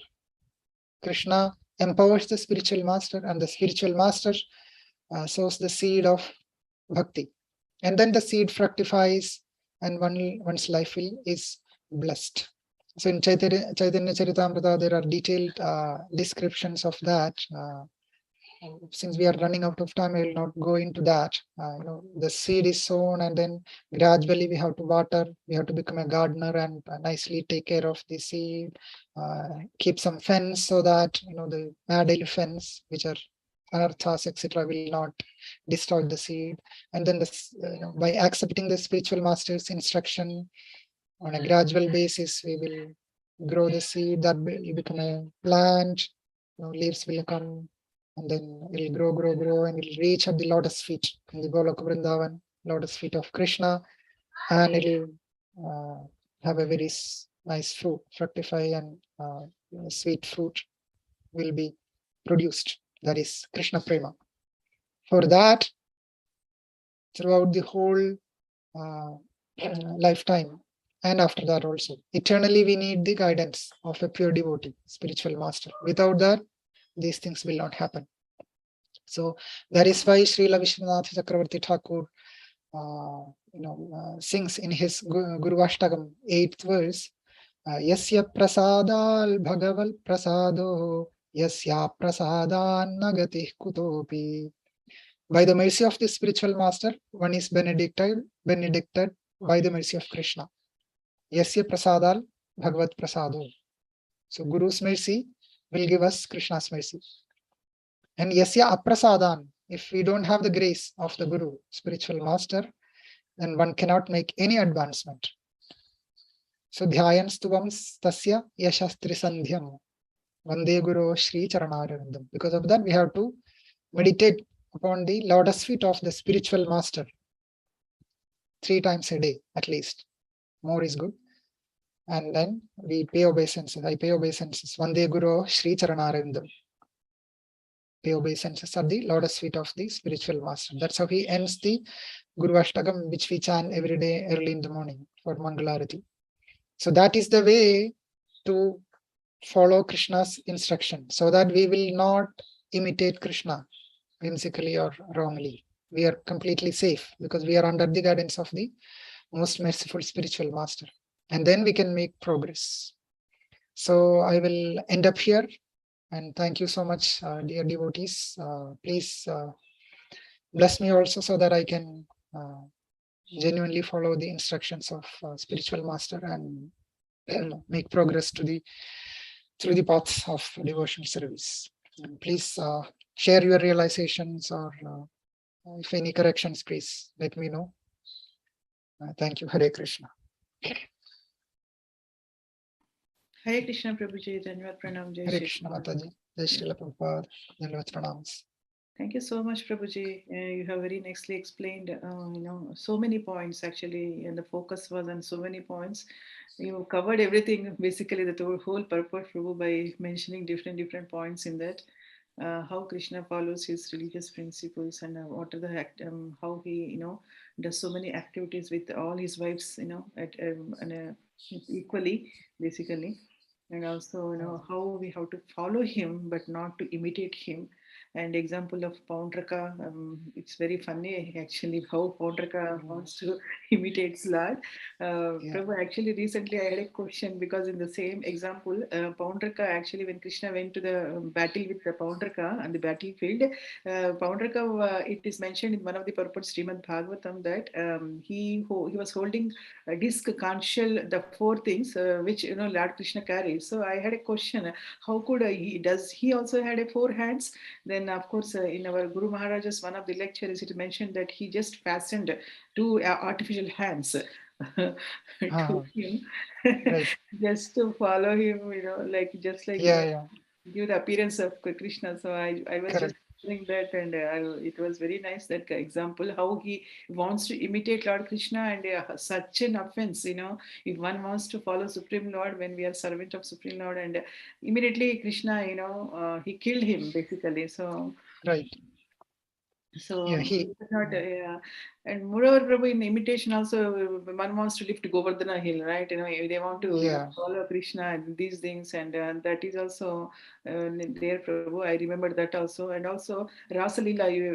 Krishna empowers the spiritual master, and the spiritual master sows the seed of bhakti. And then the seed fructifies, and one's life is blessed. So in Chaitanya Charitamrita, there are detailed descriptions of that. since we are running out of time, I will not go into that. The seed is sown, and then gradually we have to water. We have to become a gardener and nicely take care of the seed. Keep some fence so that the Madel fence, which are anarthas, etc., will not destroy the seed. And then by accepting the spiritual master's instruction on a gradual basis, we will grow the seed that will become a plant. Leaves will come, and then it will grow, and it will reach at the lotus feet in the Goloka Vrindavan, lotus feet of Krishna, and it will have a very nice fruit, fructify, and sweet fruit will be produced. That is Krishna Prema. For that, throughout the whole lifetime, and after that also, eternally we need the guidance of a pure devotee, spiritual master. Without that, these things will not happen. So that is why Srila Vishwanath Chakravarti Thakur sings in his Guru Ashtagam, 8th verse, Yasya prasadal bhagaval prasado, Yasya prasadan nagati kutopi. By the mercy of the spiritual master, one is benedicted by the mercy of Krishna. Yasya prasadal bhagavat prasado. So Guru's mercy will give us Krishna's mercy. And yasya aprasadan, if we don't have the grace of the Guru, spiritual master, then one cannot make any advancement. So dhyayan stuvam tasya yashastri sandhyam vande guru Shri Charanarvindam. Because of that, we have to meditate upon the lotus feet of the spiritual master 3 times a day at least. More is good. And then we pay obeisances. I pay obeisances. Vande guru Shri Charanarvindam. Pay obeisances at the lotus feet of the spiritual master. That's how he ends the Guru Ashtagam, which we chant every day early in the morning for Mangalarati. So that is the way to follow Krishna's instruction, so that we will not imitate Krishna whimsically or wrongly. We are completely safe because we are under the guidance of the most merciful spiritual master. And then we can make progress. So I will end up here. And thank you so much, dear devotees. Please bless me also so that I can genuinely follow the instructions of spiritual master and make progress through the paths of devotional service. And please share your realizations, or if any corrections, please let me know. Thank you. Hare Krishna. Hare Krishna Prabhuji, Dhanavad Pranam, Jai Hare Shri Krishna Krishna. Mataji. Jai Srila Prabhupada. Dhanavad Pranams. Thank you so much, Prabhuji. You have very nicely explained, so many points actually, and the focus was on so many points. You covered everything, basically the whole purport, Prabhu, by mentioning different points in that. How Krishna follows his religious principles, and what are the how he does so many activities with all his wives, equally, basically, and also how we have to follow him but not to imitate him. And example of Paundraka, it's very funny actually how Paundraka wants to imitate Lord. Prabhu, actually recently I had a question, because in the same example, Paundraka, actually when Krishna went to the battle with the Paundraka on the battlefield, Paundraka, it is mentioned in one of the purports Srimad Bhagavatam that he was holding a disc, conch shell, the 4 things which Lord Krishna carries. So I had a question: how could does he also had a 4 hands? Then of course in our Guru Maharaja's one of the lectures it mentioned that he just fastened 2 artificial hands to him, Right. just to follow him, just like give the appearance of Krishna. So I was just doing that, and it was very nice, that example how he wants to imitate Lord Krishna, and such an offense, if one wants to follow Supreme Lord when we are servant of Supreme Lord, and immediately Krishna, he killed him basically. So Right. so not, and moreover, Prabhu, in imitation also, one wants to lift Govardhana hill, right? They want to follow Krishna and these things, and that is also there, Prabhu. I remember that also, and also Rasalila, you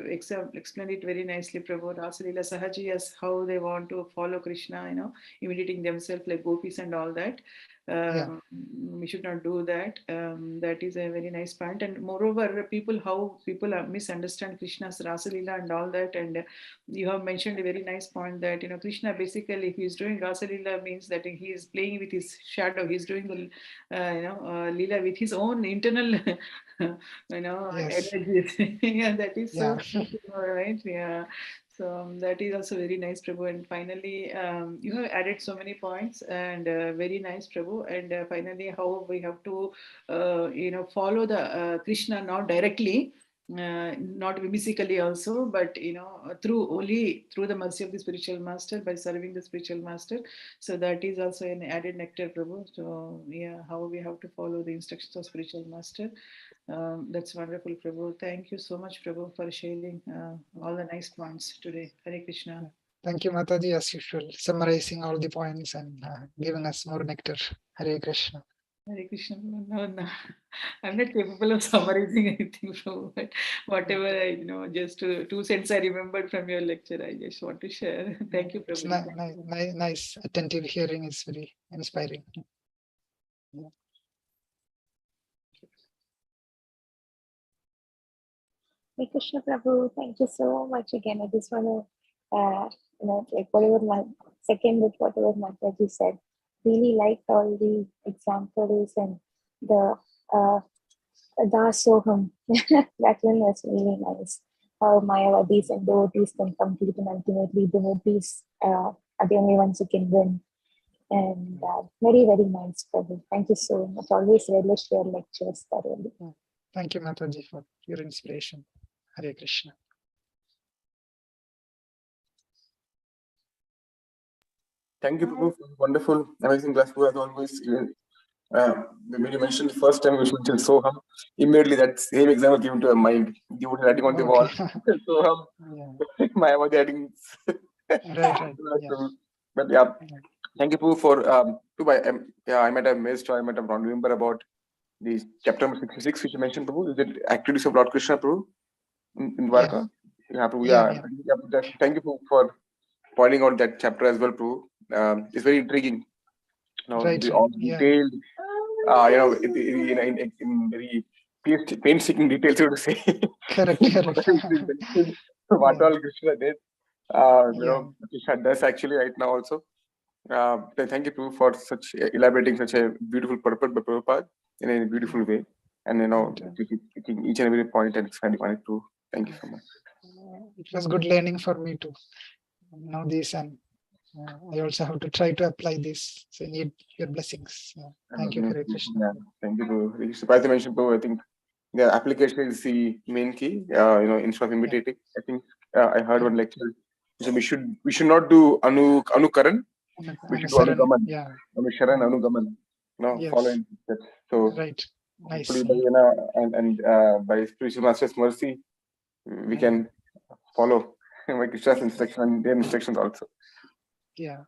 explained it very nicely, Prabhu. Rasalila Sahajiyas, how they want to follow Krishna, imitating themselves like gopis and all that. we should not do that. That is a very nice point. And moreover, how people misunderstand Krishna's Rasa Leela and all that. And you have mentioned a very nice point that, Krishna basically, if he's doing Rasa Leela, means that he is playing with his shadow. He's doing the, Leela with his own internal, Yes. energies. Yeah, that is so Yeah. beautiful, right? Yeah. So that is also very nice, Prabhu. And finally, you have added so many points, and very nice, Prabhu. And finally, how we have to, follow the Krishna not directly, not whimsically also, but only through the mercy of the spiritual master, by serving the spiritual master. So that is also an added nectar, Prabhu. So yeah, how we have to follow the instructions of spiritual master. That's wonderful, Prabhu. Thank you so much, Prabhu, for sharing all the nice points today. Hare Krishna. Thank you, Mataji, as usual, summarizing all the points and giving us more nectar. Hare Krishna. Hare Krishna. No. I'm not capable of summarizing anything, Prabhu, but whatever I, just 2 cents I remembered from your lecture, I just want to share. Thank you, It's Prabhu. nice, attentive hearing is very inspiring. Yeah. Hey Krishna Prabhu, thank you so much again. I just want to, like whatever my second with whatever Mataji said, really liked all the examples and the Dasoham. That one was really nice. How Mayavadis and devotees can compete, and ultimately devotees are the only ones who can win. And very, very nice, Prabhu. Thank you so much. Always relish your lectures thoroughly. Thank you, Mataji, for your inspiration. Hare Krishna. Thank you, Prabhu, for wonderful, amazing class, Prabhu, as always. Even, when you mentioned the first time we mentioned Soham, immediately that same example came to my mind. You were writing on the wall. Soham, Yeah. my was adding. Right. Yeah. But yeah, thank you, Prabhu, for I might have missed or I might have not remember about the chapter number 66 which you mentioned, Prabhu. Is it activities of Lord Krishna, Prabhu, in Dwarka? Yeah, Prabhu. Yeah. Thank you for pointing out that chapter as well, Prabhu. It's very intriguing. Right. All Yeah. detailed, in very painstaking details, so to say. Correct. What all Krishna did, Krishna does actually right now also. Thank you, Prabhu, for such elaborating such a beautiful purpose by Prabhupada in a beautiful way, and taking each and every point and expanding on it too. Thank you so much. It was good learning for me to know this, and I also have to try to apply this. So I need your blessings. Thank you, Hare Krishna. Yeah, thank you, Prabhu. Surprised I mentioned, Prabhu. I think the application is the main key. Instead of imitating, I think I heard one lecture. So we should not do anukaran. We should do anugaman. Yeah. Anusharan, anugaman. Yes. Following steps. So right. Nice. Hopefully by spiritual master's mercy, we can follow my Krishna's instruction and their instructions also. Yeah.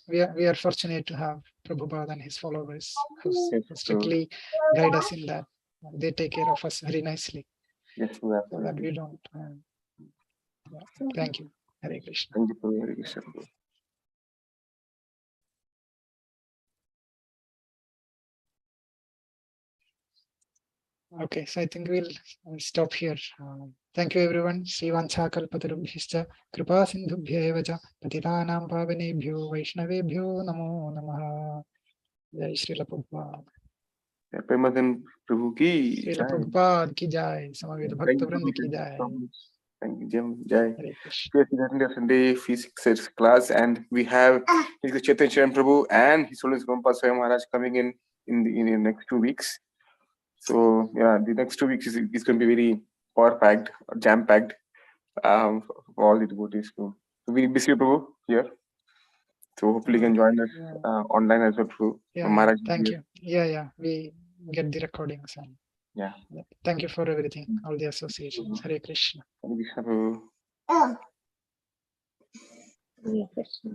We are fortunate to have Prabhupada and his followers who strictly guide us in that. They take care of us very nicely. Yes, so that we don't. Thank you. Hare Krishna. Thank you, Hare Krishna. Okay, so I think we'll stop here. Thank you, everyone. Srivancha kalpatarubhyascha kripa sindhubhya eva cha patitanam pavanebhyo vaishnavebhyo namo namaha. Jai Srila Prabhupada. Prema Prabhu ki Srila Prabhupada ki jai. Samaveta Bhakta Vrinda ki jai. Thank you, Jai. Hare Krishna. Yes, Sunday physics class, and we have Chaitanya Charan Prabhu and His Holiness Prabhupada Swayam Maharaj coming in the next 2 weeks. So yeah, the next 2 weeks is going to be very power packed, jam packed, for all the devotees. So we miss you, Prabhu, here. So hopefully you can join us online as well, Prabhu. Yeah, thank you. Yeah, we get the recordings and thank you for everything, all the associations. Hare Krishna. Hare Krishna, Prabhu. Hare Krishna.